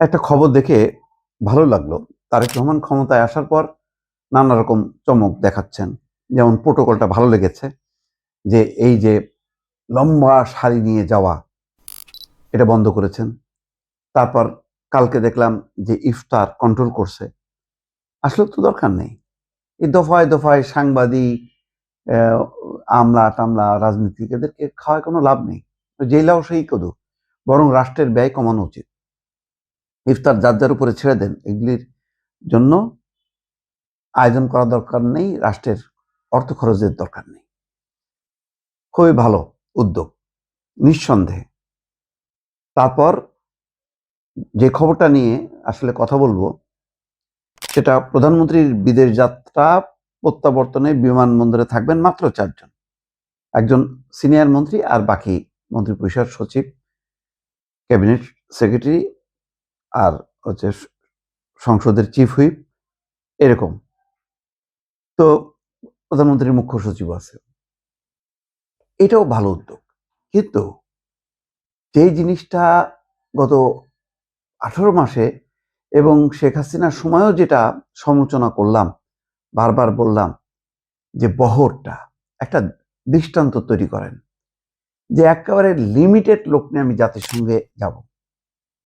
একটা খবর দেখে ভালো লাগলো। তারেক রহমান ক্ষমতায় আসার পর নানা রকম চমক দেখাচ্ছেন। যেমন প্রোটোকলটা ভালো লেগেছে, যে এই যে লম্বা সারি নিয়ে যাওয়া, এটা বন্ধ করেছেন। তারপর কালকে দেখলাম যে ইফতার কন্ট্রোল করছে। আসলে তো দরকার নেই। এই দফায় দফায় সাংবাদিক, আমলা টামলা, রাজনীতিক, এদেরকে খাওয়ায় কোনো লাভ নেই। জেলাও সেই করুক, বরং রাষ্ট্রের ব্যয় কমানো উচিত। ইফতার যার যার উপরে ছেড়ে দেন, এগুলির জন্য আয়োজন করা দরকার নেই, রাষ্ট্রের অর্থ খরচের দরকার নেই। খুবই ভালো উদ্যোগ, নিঃসন্দেহে। তারপর যে খবরটা নিয়ে আসলে কথা বলবো, সেটা প্রধানমন্ত্রীর বিদেশ যাত্রা প্রত্যাবর্তনে বিমানবন্দরে থাকবেন মাত্র 4 জন। একজন সিনিয়র মন্ত্রী আর বাকি মন্ত্রিপরিষদ সচিব, ক্যাবিনেট সেক্রেটারি, আর হচ্ছে সংসদের চিফ হুইপ, এরকম। তো প্রধানমন্ত্রীর মুখ্য সচিব আছে। এটাও ভালো উদ্যোগ, কিন্তু যেই জিনিসটা গত 18 মাসে এবং শেখ হাসিনার সময়ও যেটা সমালোচনা করলাম, বারবার বললাম যে বহরটা একটা দৃষ্টান্ত তৈরি করেন, যে একেবারে লিমিটেড লোক নিয়ে আমি জাতিসংঘে যাব।